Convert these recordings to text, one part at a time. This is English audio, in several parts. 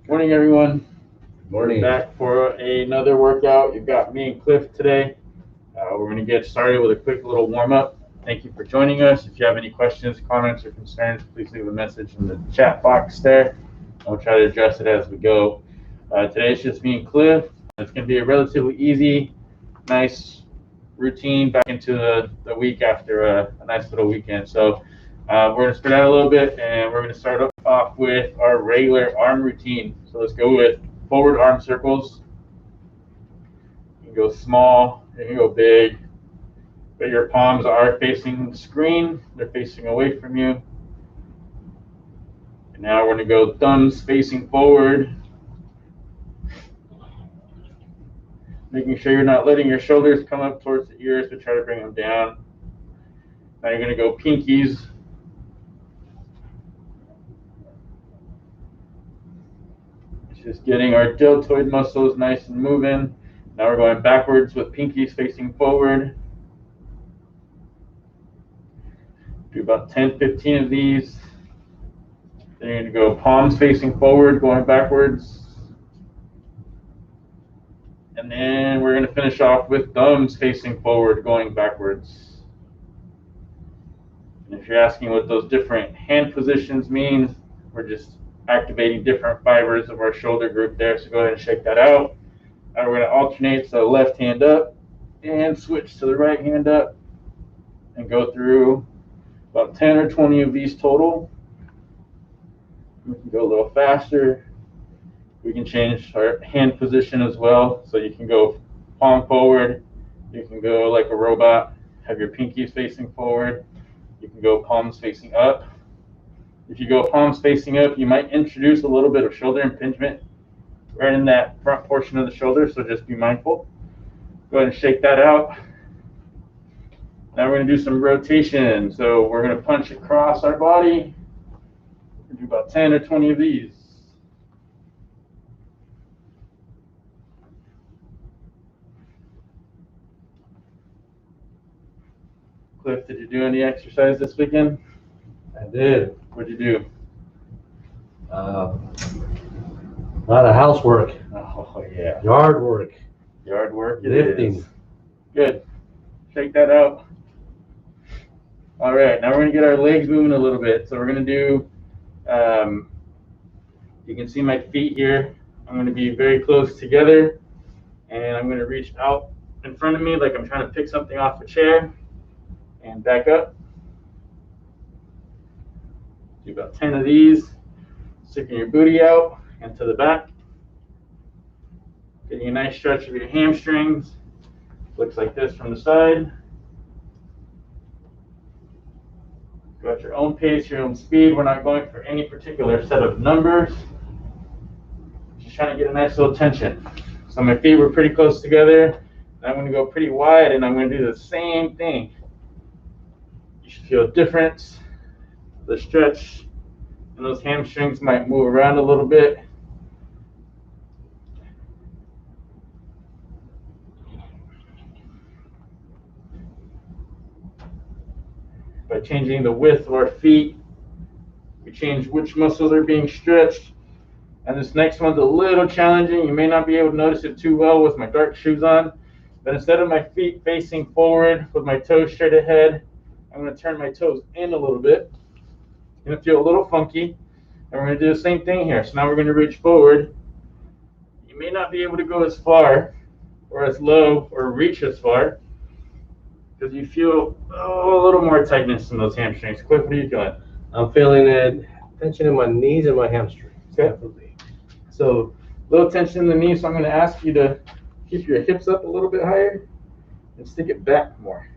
Morning, everyone. Morning. We're back for another workout. You've got me and Cliff today. We're going to get started with a quick little warm-up. Thank you for joining us. If you have any questions, comments, or concerns, please leave a message in the chat box there. I'll try to address it as we go. Today it's just me and Cliff. It's going to be a relatively easy, nice routine back into the week after a nice little weekend. So we're going to spread out a little bit, and we're going to start off with our regular arm routine. So let's go with forward arm circles. You can go small, you can go big, but your palms are facing the screen. They're facing away from you. And now we're going to go thumbs facing forward, making sure you're not letting your shoulders come up towards the ears, but try to bring them down. Now you're going to go pinkies. Just getting our deltoid muscles nice and moving. Now we're going backwards with pinkies facing forward. Do about 10, 15 of these. Then you're going to go palms facing forward, going backwards. And then we're going to finish off with thumbs facing forward, going backwards. And if you're asking what those different hand positions mean, we're just activating different fibers of our shoulder group there. So go ahead and shake that out. Now we're going to alternate, so left hand up and switch to the right hand up and go through about 10 or 20 of these total. We can go a little faster. We can change our hand position as well. So you can go palm forward. You can go like a robot, have your pinkies facing forward. You can go palms facing up. If you go palms facing up, you might introduce a little bit of shoulder impingement right in that front portion of the shoulder, so just be mindful. Go ahead and shake that out. Now we're going to do some rotation. So we're going to punch across our body. We're going to do about 10 or 20 of these. Cliff, did you do any exercise this weekend? I did. What'd you do? A lot of housework. Oh, yeah. Yard work. Yard work. Lifting. Good. Shake that out. All right. Now we're going to get our legs moving a little bit. So we're going to do, you can see my feet here. I'm going to be very close together. And I'm going to reach out in front of me like I'm trying to pick something off a chair. And back up. Do about 10 of these. Sticking your booty out and to the back. Getting a nice stretch of your hamstrings. Looks like this from the side. Go at your own pace, your own speed. We're not going for any particular set of numbers. Just trying to get a nice little tension. So my feet were pretty close together. I'm going to go pretty wide, and I'm going to do the same thing. You should feel a difference. The stretch and those hamstrings might move around a little bit. By changing the width of our feet, we change which muscles are being stretched. And this next one's a little challenging. You may not be able to notice it too well with my dark shoes on. But instead of my feet facing forward with my toes straight ahead, I'm going to turn my toes in a little bit. It's going to feel a little funky. And we're going to do the same thing here. So now we're going to reach forward. You may not be able to go as far or as low or reach as far because you feel a little more tightness in those hamstrings. Cliff, what are you feeling? I'm feeling that tension in my knees and my hamstrings. Okay. Definitely. So a little tension in the knees. So I'm going to ask you to keep your hips up a little bit higher and stick it back more,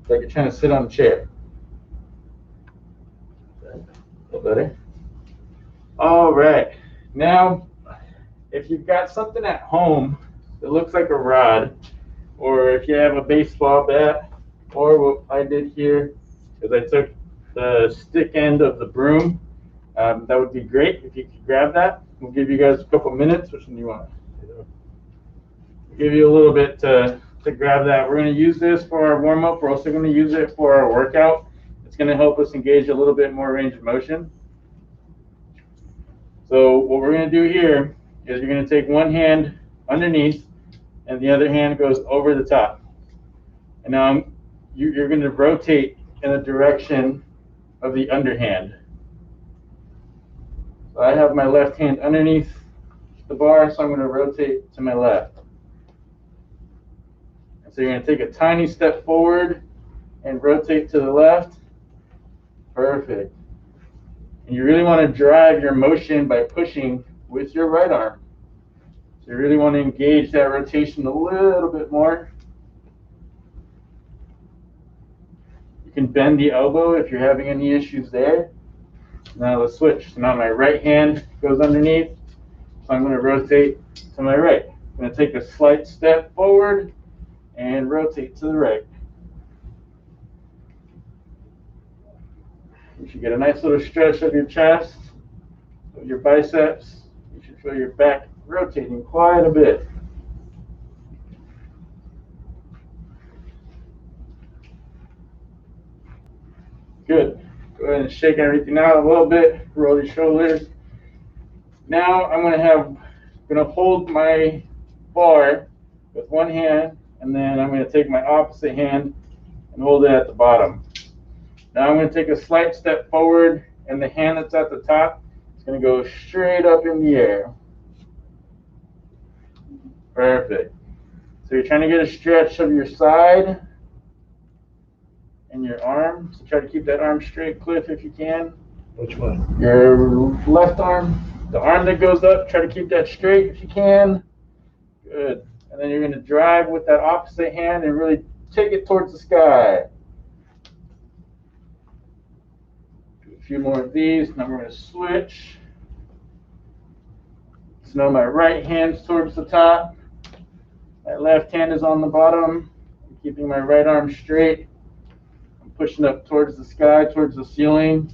like you're trying to sit on a chair. A little better. All right. Now, if you've got something at home that looks like a rod, or if you have a baseball bat, or what I did here is I took the stick end of the broom. That would be great if you could grab that. We'll give you guys a couple minutes. Which one do you want? We'll give you a little bit to grab that. We're going to use this for our warm-up. We're also going to use it for our workout. It's going to help us engage a little bit more range of motion. So what we're going to do here is you're going to take one hand underneath and the other hand goes over the top. And now you're going to rotate in the direction of the underhand. So I have my left hand underneath the bar, so I'm going to rotate to my left. And so you're going to take a tiny step forward and rotate to the left. Perfect. And you really want to drive your motion by pushing with your right arm. So you really want to engage that rotation a little bit more. You can bend the elbow if you're having any issues there. Now let's switch. So now my right hand goes underneath. So I'm going to rotate to my right. I'm going to take a slight step forward and rotate to the right. You should get a nice little stretch of your chest, of your biceps. You should feel your back rotating quite a bit. Good. Go ahead and shake everything out a little bit. Roll your shoulders. Now I'm going to hold my bar with one hand, and then I'm going to take my opposite hand and hold it at the bottom. Now I'm going to take a slight step forward, and the hand that's at the top is going to go straight up in the air. Perfect. So you're trying to get a stretch of your side and your arm. So try to keep that arm straight, Cliff, if you can. Which one? Your left arm. The arm that goes up, try to keep that straight if you can. Good. And then you're going to drive with that opposite hand and really take it towards the sky. Do a few more of these. Now we're going to switch. So now my right hand's towards the top. My left hand is on the bottom. I'm keeping my right arm straight. I'm pushing up towards the sky, towards the ceiling.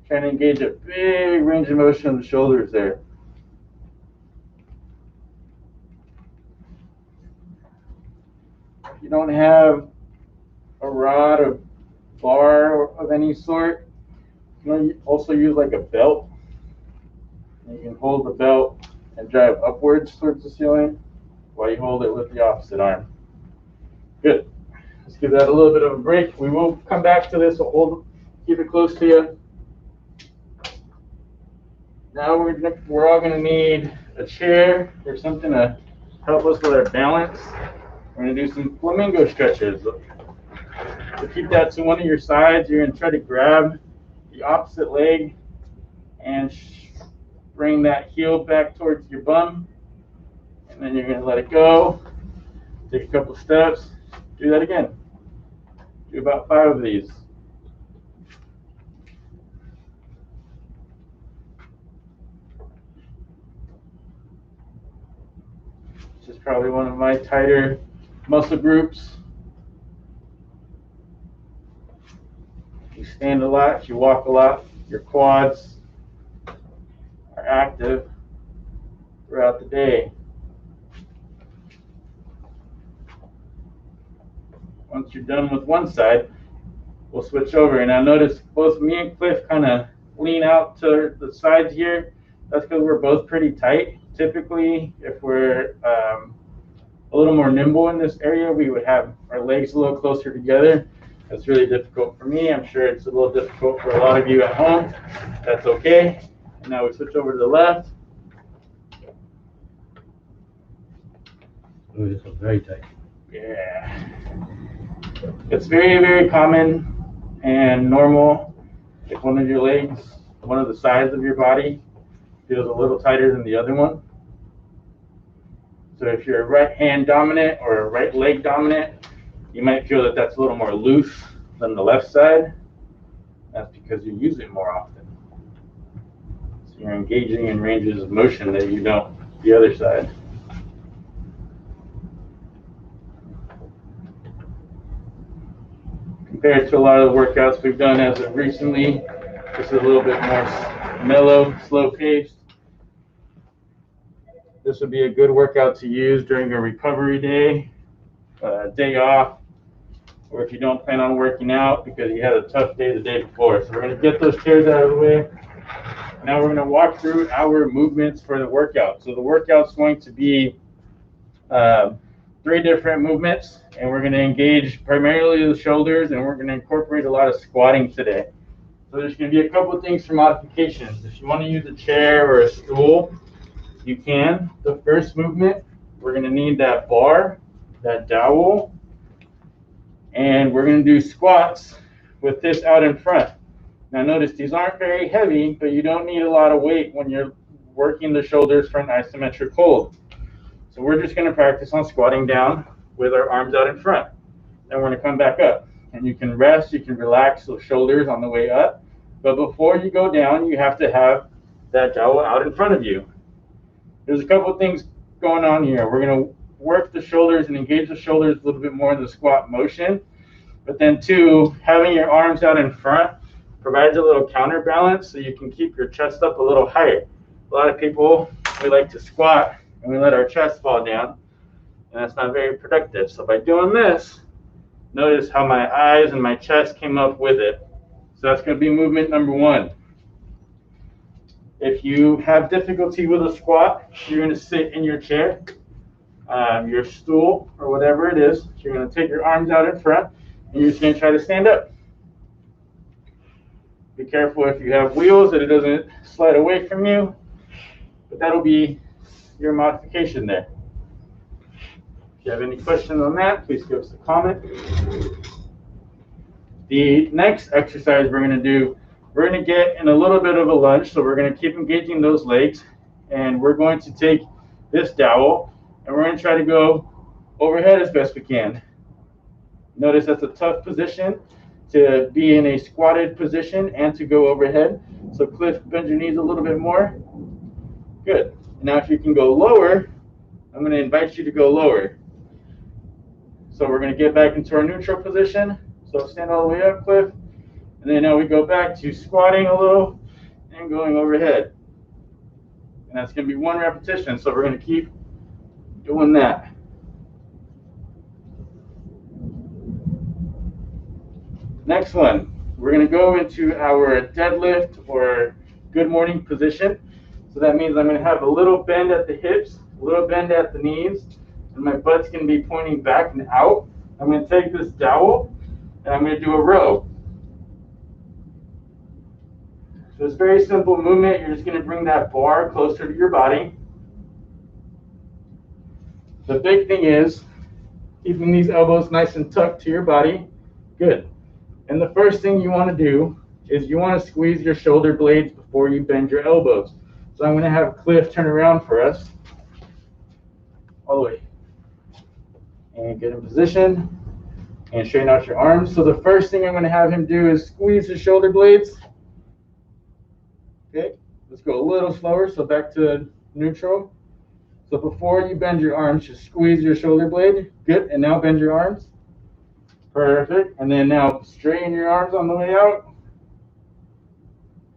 Trying to engage a big range of motion in the shoulders there. If you don't have a rod or bar of any sort, you can also use like a belt. And you can hold the belt and drive upwards towards the ceiling while you hold it with the opposite arm. Good. Let's give that a little bit of a break. We will come back to this. So keep it close to you. Now we're all going to need a chair or something to help us with our balance. We're going to do some flamingo stretches. So keep that to one of your sides. You're going to try to grab the opposite leg and bring that heel back towards your bum. And then you're going to let it go. Take a couple steps. Do that again. Do about 5 of these. This is probably one of my tighter muscle groups. You stand a lot, you walk a lot, your quads are active throughout the day. Once you're done with one side, we'll switch over. And I notice both me and Cliff kind of lean out to the sides here. That's because we're both pretty tight. Typically, if we're a little more nimble in this area, we would have our legs a little closer together. That's really difficult for me. I'm sure it's a little difficult for a lot of you at home. That's okay. And now we switch over to the left. Oh, this is very tight. Yeah. It's very, very common and normal if one of your legs, one of the sides of your body feels a little tighter than the other one. So if you're right hand dominant or right leg dominant, you might feel that that's a little more loose than the left side. That's because you use it more often. So you're engaging in ranges of motion that you don't the other side. Compared to a lot of the workouts we've done as of recently, this is a little bit more mellow, slow paced. This would be a good workout to use during a recovery day, day off. or if you don't plan on working out because you had a tough day the day before. So we're going to get those chairs out of the way. Now we're going to walk through our movements for the workout. So the workout's going to be 3 different movements, and we're going to engage primarily the shoulders, and we're going to incorporate a lot of squatting today. So there's going to be a couple of things for modifications. If you want to use a chair or a stool, you can. The first movement, we're going to need that bar, that dowel, and we're going to do squats with this out in front. Now notice these aren't very heavy, but you don't need a lot of weight when you're working the shoulders for an isometric hold. So we're just going to practice on squatting down with our arms out in front. Then we're going to come back up. And you can rest, you can relax those shoulders on the way up. But before you go down, you have to have that dowel out in front of you. There's a couple of things going on here. We're going to work the shoulders and engage the shoulders a little bit more in the squat motion. But then 2, having your arms out in front provides a little counterbalance so you can keep your chest up a little higher. A lot of people, we like to squat and we let our chest fall down, and that's not very productive. So by doing this, notice how my eyes and my chest came up with it. So that's going to be movement number 1. If you have difficulty with a squat, you're going to sit in your chair, your stool, or whatever it is. You're going to take your arms out in front, and you're just going to try to stand up. Be careful if you have wheels that it doesn't slide away from you, but that'll be your modification there. If you have any questions on that, please give us a comment. The next exercise we're going to do, we're going to get in a little bit of a lunge, so we're going to keep engaging those legs, and we're going to take this dowel, and we're going to try to go overhead as best we can. Notice that's a tough position to be in a squatted position and to go overhead. So Cliff, bend your knees a little bit more. Good. Now if you can go lower, I'm going to invite you to go lower. So we're going to get back into our neutral position. So stand all the way up, Cliff. And then now we go back to squatting a little and going overhead. And that's going to be 1 repetition. So we're going to keep doing that. Next one, we're going to go into our deadlift or good morning position. So that means I'm going to have a little bend at the hips, a little bend at the knees, and my butt's going to be pointing back and out. I'm going to take this dowel, and I'm going to do a row. So it's a very simple movement. You're just going to bring that bar closer to your body. The big thing is keeping these elbows nice and tucked to your body. Good. And the first thing you want to do is you want to squeeze your shoulder blades before you bend your elbows. So I'm going to have Cliff turn around for us. All the way. And get in position. And straighten out your arms. So the first thing I'm going to have him do is squeeze his shoulder blades. Okay. Let's go a little slower. So back to neutral. So before you bend your arms, just squeeze your shoulder blade. Good. And now bend your arms. Perfect. And then now straighten your arms on the way out.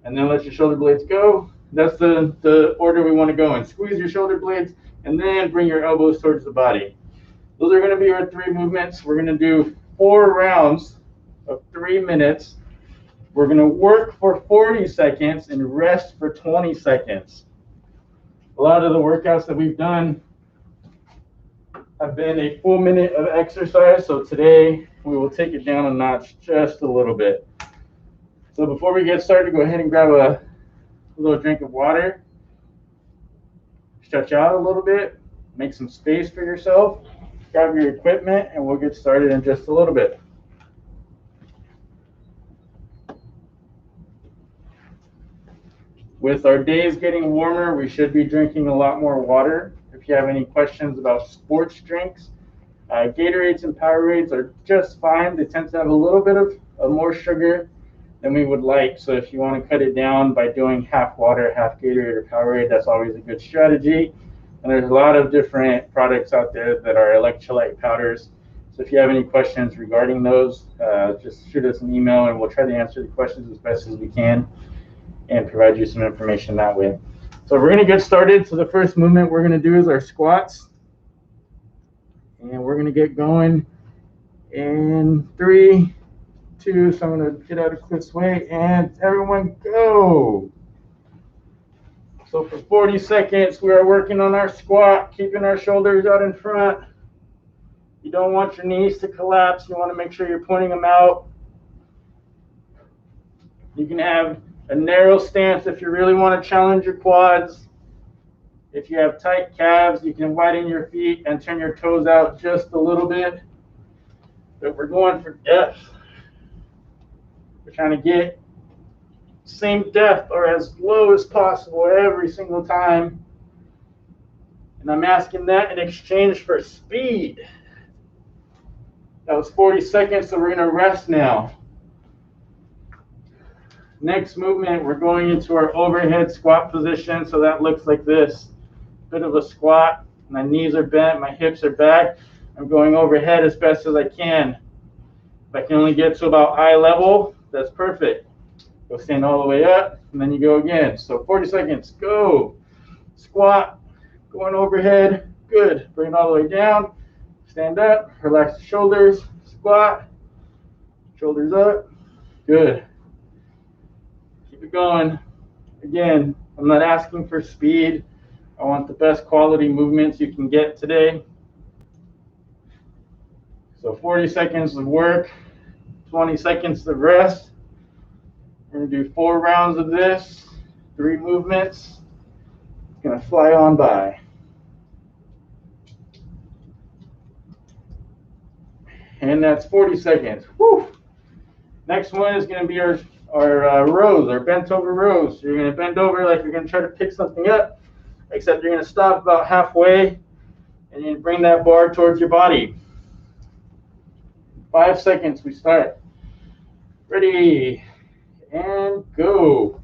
And then let your shoulder blades go. That's the order we want to go in. Squeeze your shoulder blades and then bring your elbows towards the body. Those are going to be our 3 movements. We're going to do 4 rounds of 3 minutes. We're going to work for 40 seconds and rest for 20 seconds. A lot of the workouts that we've done have been a full minute of exercise. So today we will take it down a notch just a little bit. So before we get started, go ahead and grab a little drink of water. Stretch out a little bit. Make some space for yourself. Grab your equipment, and we'll get started in just a little bit. With our days getting warmer, we should be drinking a lot more water. If you have any questions about sports drinks, Gatorades and Powerades are just fine. They tend to have a little bit of more sugar than we would like. So if you want to cut it down by doing half water, half Gatorade or Powerade, that's always a good strategy. And there's a lot of different products out there that are electrolyte powders. So if you have any questions regarding those, just shoot us an email and we'll try to answer the questions as best as we can and provide you some information that way. So we're going to get started. So the first movement we're going to do is our squats. And we're going to get going In 3, 2, so I'm going to get out of Cliff's way, and everyone go. So for 40 seconds, we are working on our squat, keeping our shoulders out in front. You don't want your knees to collapse. You want to make sure you're pointing them out. You can have a narrow stance if you really want to challenge your quads. If you have tight calves, you can widen your feet and turn your toes out just a little bit. But we're going for depth. We're trying to get same depth or as low as possible every single time. And I'm asking that in exchange for speed. That was 40 seconds, so we're going to rest now. Next movement, we're going into our overhead squat position. So that looks like this. Bit of a squat. My knees are bent, my hips are back. I'm going overhead as best as I can. If I can only get to about eye level, that's perfect. Go stand all the way up, and then you go again. So 40 seconds, go. Squat, going overhead, good. Bring it all the way down, stand up, relax the shoulders, squat, shoulders up, good. Keep it going. Again, I'm not asking for speed. I want the best quality movements you can get today. So 40 seconds of work, 20 seconds of rest. We're going to do 4 rounds of this, 3 movements. It's going to fly on by. And that's 40 seconds. Woo! Next one is going to be our rows, our bent over rows. So you're going to bend over like you're going to try to pick something up, except you're going to stop about halfway and you bring that bar towards your body. 5 seconds, we start. Ready, and go.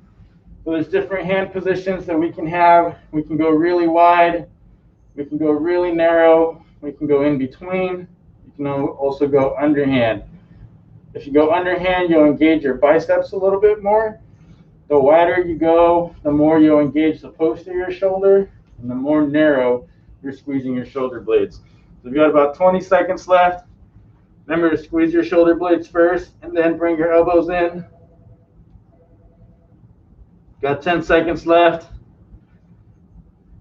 So there's different hand positions that we can have. We can go really wide. We can go really narrow. We can go in between. You can also go underhand. If you go underhand, you'll engage your biceps a little bit more. The wider you go, the more you'll engage the posterior shoulder, and the more narrow you're squeezing your shoulder blades. So you've got about 20 seconds left. Remember to squeeze your shoulder blades first, and then bring your elbows in. Got 10 seconds left.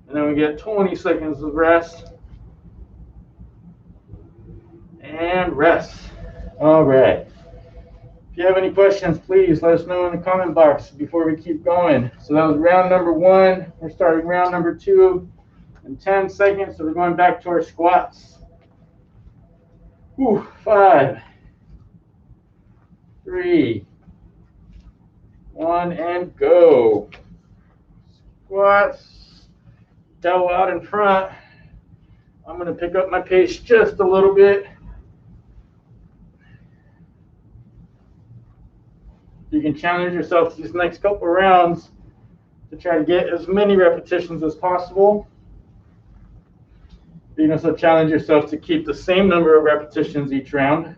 And then we get 20 seconds of rest. And rest. All right. If you have any questions, please let us know in the comment box before we keep going. So that was round number 1. We're starting round number 2 in 10 seconds. So we're going back to our squats. 5, 3, 1, and go. Squats, double out in front. I'm going to pick up my pace just a little bit. You can challenge yourself these next couple rounds to try to get as many repetitions as possible. You can also challenge yourself to keep the same number of repetitions each round.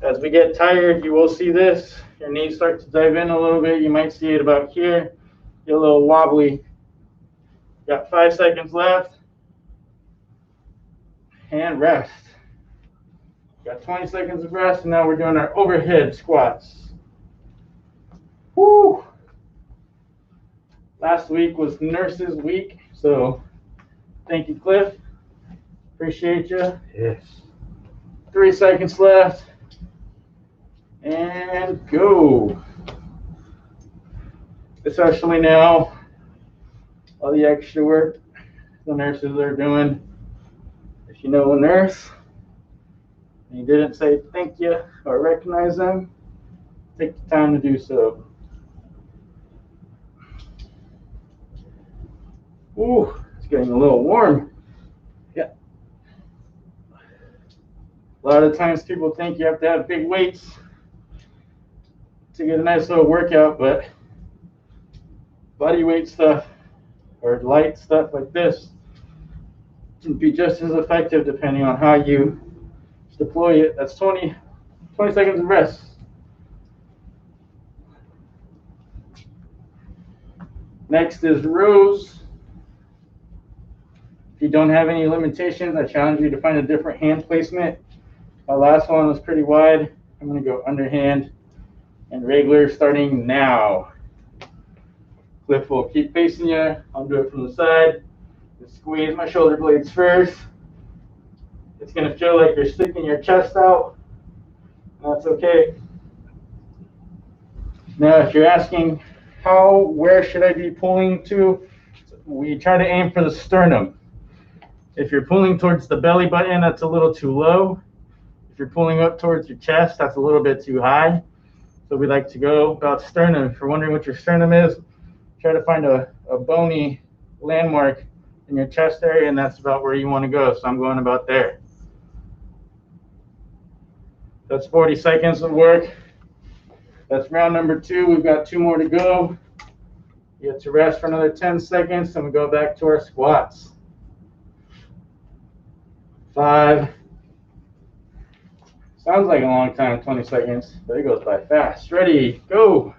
As we get tired, you will see this. Your knees start to dive in a little bit. You might see it about here. Get a little wobbly. Got 5 seconds left. And rest. Got 20 seconds of rest, and now we're doing our overhead squats. Woo! Last week was Nurses Week, so thank you, Cliff. Appreciate you. Yes. 3 seconds left. And go. Especially now, all the extra work the nurses are doing. If you know a nurse and you didn't say thank you or recognize them, take the time to do so. Ooh, it's getting a little warm. Yeah. A lot of times people think you have to have big weights to get a nice little workout, but body weight stuff or light stuff like this can be just as effective depending on how you deploy it. That's 20 seconds of rest. Next is rows. If you don't have any limitations, I challenge you to find a different hand placement. My last one was pretty wide. I'm going to go underhand and regular starting now. Cliff will keep facing you. I'll do it from the side. Just squeeze my shoulder blades first. It's going to feel like you're sticking your chest out. That's okay. Now, if you're asking where should I be pulling to, we try to aim for the sternum. If you're pulling towards the belly button, that's a little too low. If you're pulling up towards your chest, that's a little bit too high. So we like to go about sternum. If you're wondering what your sternum is, try to find a bony landmark in your chest area, and that's about where you want to go. So I'm going about there. That's 40 seconds of work. That's round number 2. We've got 2 more to go. You have to rest for another 10 seconds, and we go back to our squats. 5. Sounds like a long time, 20 seconds, but it goes by fast. Ready, go.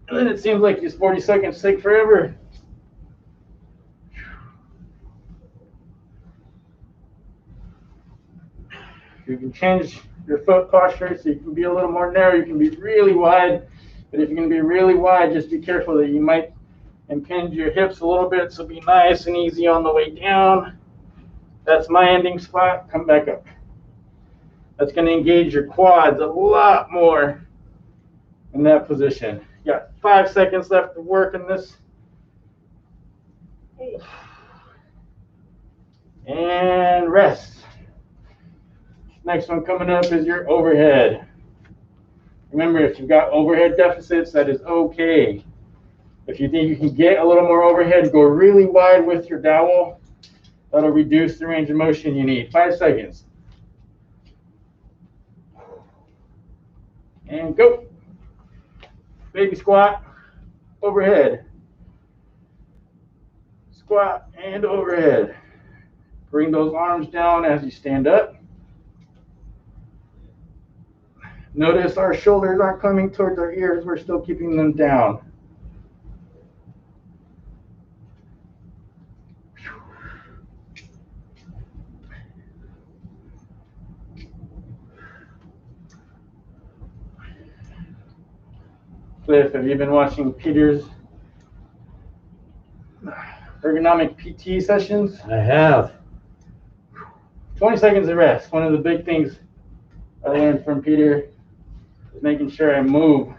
And then it seems like these 40 seconds take forever. You can change your foot posture so you can be a little more narrow. You can be really wide, but if you're going to be really wide, just be careful that you might impinge your hips a little bit, so be nice and easy on the way down. That's my ending squat. Come back up. That's going to engage your quads a lot more in that position. You got 5 seconds left to work in this. And rest. Next one coming up is your overhead. Remember, if you've got overhead deficits, that is okay. If you think you can get a little more overhead, go really wide with your dowel. That'll reduce the range of motion you need. 5 seconds. And go. Baby squat, overhead. Squat and overhead. Bring those arms down as you stand up. Notice our shoulders aren't coming towards our ears. We're still keeping them down. Cliff, have you been watching Peter's ergonomic PT sessions? I have. 20 seconds of rest. One of the big things I learned from Peter is making sure I move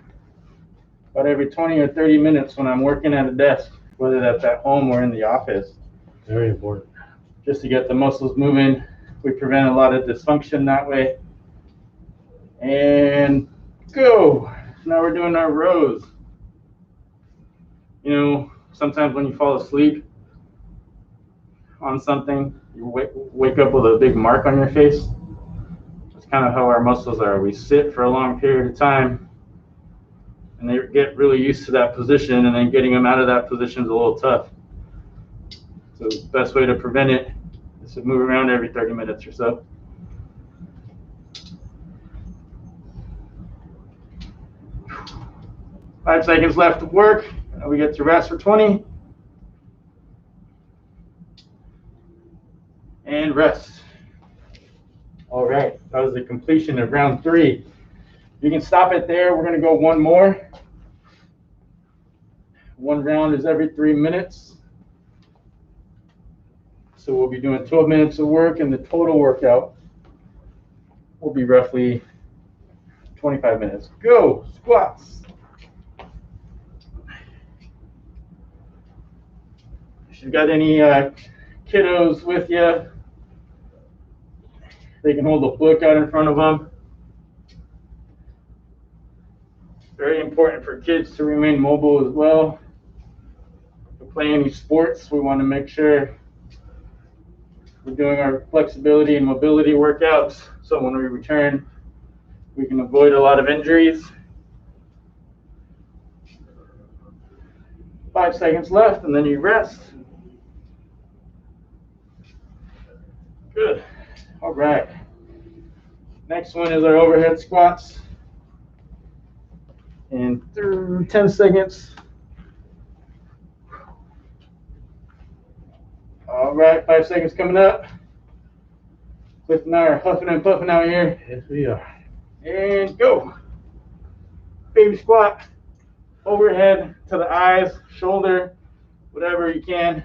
about every 20 or 30 minutes when I'm working at a desk, whether that's at home or in the office. Very important. Just to get the muscles moving. We prevent a lot of dysfunction that way. And go. Now we're doing our rows. You know, sometimes when you fall asleep on something, you wake up with a big mark on your face. That's kind of how our muscles are. We sit for a long period of time, and they get really used to that position, and then getting them out of that position is a little tough. So the best way to prevent it is to move around every 30 minutes or so. Five seconds left to work. And we get to rest for 20. And rest. All right, that was the completion of round 3. You can stop it there. We're going to go one more. One round is every 3 minutes. So we'll be doing 12 minutes of work, and the total workout will be roughly 25 minutes. Go, squats. If you've got any kiddos with you, they can hold a book out in front of them. Very important for kids to remain mobile as well. If we play any sports, we want to make sure we're doing our flexibility and mobility workouts, so when we return, we can avoid a lot of injuries. 5 seconds left, and then you rest. Good. All right. Next one is our overhead squats. And through 10 seconds. All right, 5 seconds coming up. Cliff and I are huffing and puffing out here. Yes, we are. And go. Baby squat. Overhead to the eyes, shoulder, whatever you can.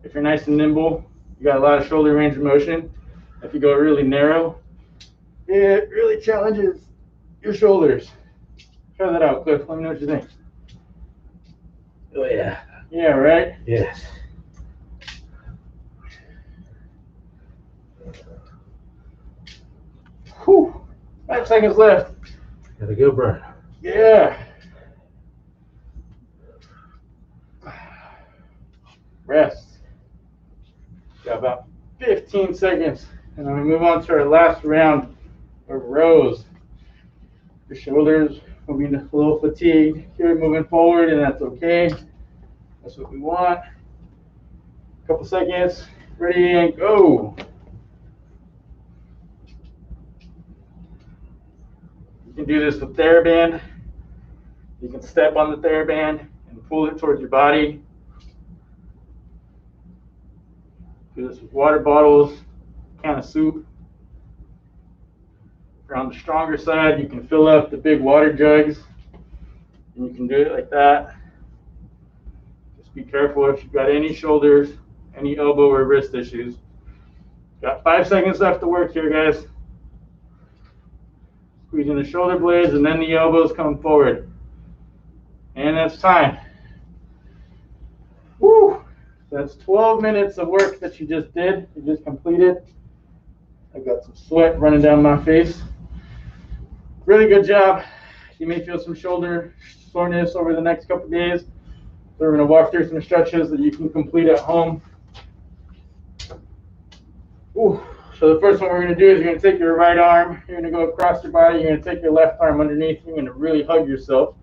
If you're nice and nimble, you got a lot of shoulder range of motion. If you go really narrow, it really challenges your shoulders. Try that out, Cliff. Let me know what you think. Oh, yeah. Yeah, right? Yes. Whew. 5 seconds left. Got a good burn. Yeah. Rest. Got about 15 seconds. And then we move on to our last round of rows. Your shoulders will be a little fatigued here moving forward, and that's okay. That's what we want. A couple seconds. Ready and go. You can do this with TheraBand. You can step on the TheraBand and pull it towards your body. Do this with water bottles, can of soup. If you're on the stronger side, you can fill up the big water jugs, and you can do it like that. Just be careful if you've got any shoulders, any elbow or wrist issues. Got 5 seconds left to work here, guys. Squeezing the shoulder blades and then the elbows come forward. And that's time. Woo! That's 12 minutes of work that you just did, you just completed. I've got some sweat running down my face. Really good job. You may feel some shoulder soreness over the next couple of days. So we're going to walk through some stretches that you can complete at home. Ooh. So the first one we're going to do is you're going to take your right arm, you're going to go across your body, you're going to take your left arm underneath, you're going to really hug yourself.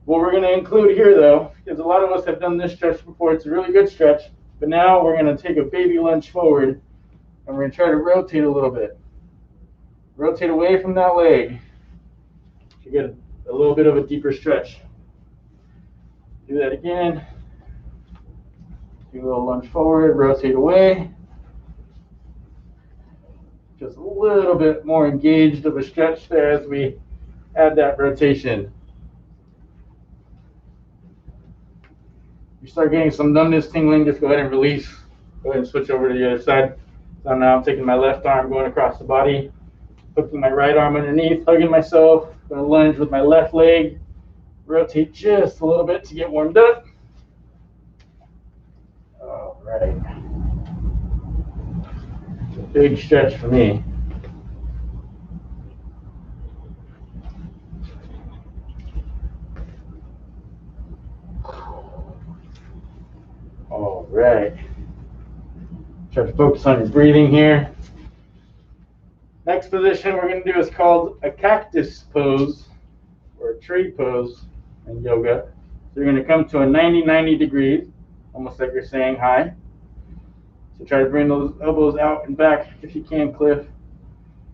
What we're going to include here, though, because a lot of us have done this stretch before, it's a really good stretch, but now we're going to take a baby lunge forward, and we're going to try to rotate a little bit. Rotate away from that leg to get a little bit of a deeper stretch. Do that again. Do a little lunge forward, rotate away. Just a little bit more engaged of a stretch there as we add that rotation. You start getting some numbness, tingling, just go ahead and release. Go ahead and switch over to the other side. So now I'm taking my left arm, going across the body, hooking my right arm underneath, hugging myself. Going to lunge with my left leg. Rotate just a little bit to get warmed up. All right. It's a big stretch for me. All right. Try to focus on your breathing here. Next position we're going to do is called a cactus pose or a tree pose in yoga. So you're going to come to a 90 degrees, almost like you're saying hi. So try to bring those elbows out and back if you can, Cliff.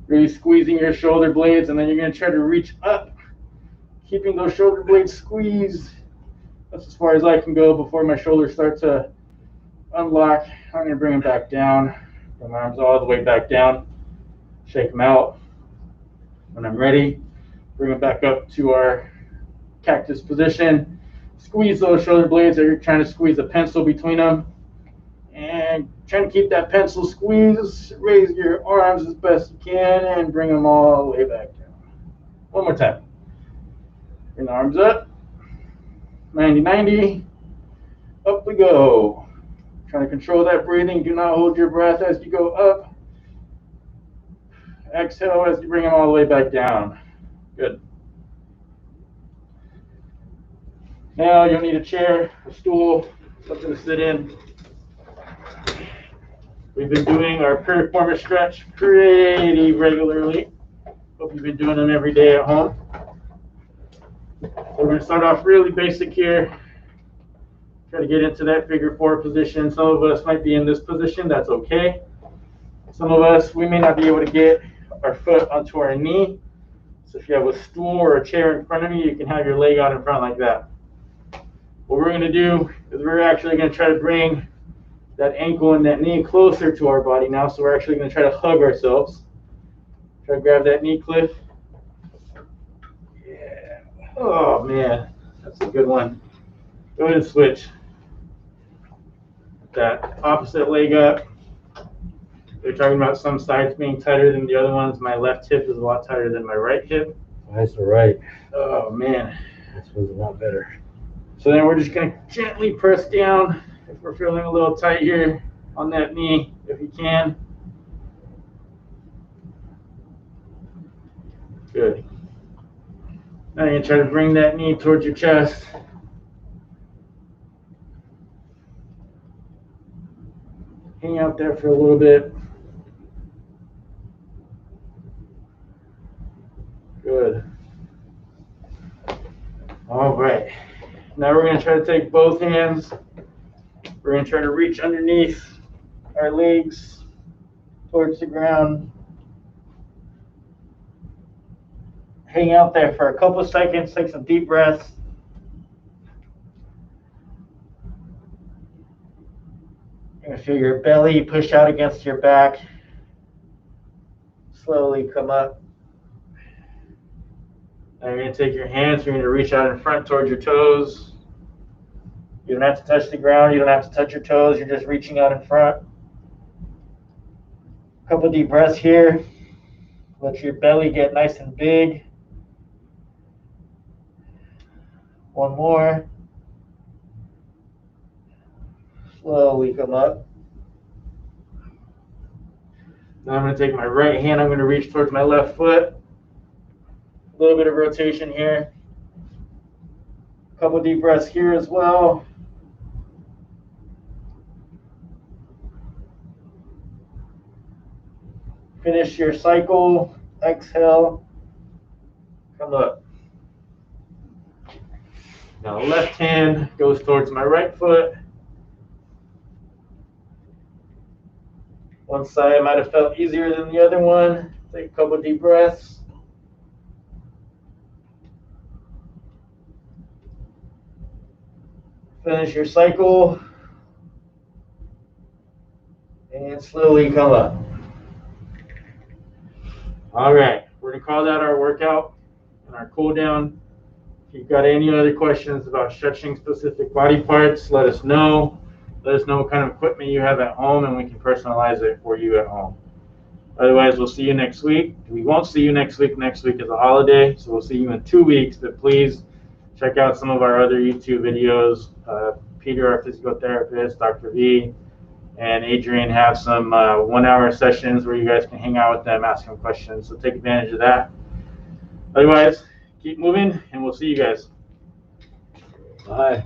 Really squeezing your shoulder blades, and then you're going to try to reach up, keeping those shoulder blades squeezed. That's as far as I can go before my shoulders start to unlock. I'm going to bring them back down. Bring my arms all the way back down. Shake them out. When I'm ready, bring them back up to our cactus position. Squeeze those shoulder blades like you're trying to squeeze a pencil between them. And trying to keep that pencil squeezed. Raise your arms as best you can and bring them all the way back down. One more time. Bring the arms up. 90. Up we go. Trying to control that breathing. Do not hold your breath as you go up. Exhale as you bring them all the way back down. Good. Now you'll need a chair, a stool, something to sit in. We've been doing our piriformis stretch pretty regularly. Hope you've been doing them every day at home. We're going to start off really basic here. Try to get into that figure 4 position. Some of us might be in this position. That's okay. Some of us, we may not be able to get our foot onto our knee. So if you have a stool or a chair in front of you, you can have your leg out in front like that. What we're going to do is we're actually going to try to bring that ankle and that knee closer to our body now. So we're actually going to try to hug ourselves. Try to grab that knee cliff. Yeah. Oh, man. That's a good one. Go ahead and switch. That opposite leg up. They're talking about some sides being tighter than the other ones. My left hip is a lot tighter than my right hip. That's the right. Oh, man. This one's a lot better. So then we're just going to gently press down if we're feeling a little tight here on that knee, if you can. Good. Now you're going to try to bring that knee towards your chest. Hang out there for a little bit. Good. All right. Now we're going to try to take both hands. We're going to try to reach underneath our legs towards the ground. Hang out there for a couple of seconds. Take some deep breaths. You're going to feel your belly push out against your back. Slowly come up. Now you're going to take your hands, you're going to reach out in front towards your toes. You don't have to touch the ground, you don't have to touch your toes, you're just reaching out in front. A couple deep breaths here. Let your belly get nice and big. One more. Slowly come up. Now I'm going to take my right hand, I'm going to reach towards my left foot. A little bit of rotation here. A couple deep breaths here as well. Finish your cycle. Exhale. Come up. Now left hand goes towards my right foot. One side might have felt easier than the other one. Take a couple deep breaths. Finish your cycle. And slowly come up. All right, we're going to call that our workout and our cool down. If you've got any other questions about stretching specific body parts, let us know. Let us know what kind of equipment you have at home, and we can personalize it for you at home. Otherwise, we'll see you next week. We won't see you next week. Next week is a holiday, so we'll see you in 2 weeks. But please check out some of our other YouTube videos. Peter, our physical therapist, Dr. V, and Adrian have some 1 hour sessions where you guys can hang out with them, ask them questions. So take advantage of that. Otherwise, keep moving, and we'll see you guys. Bye.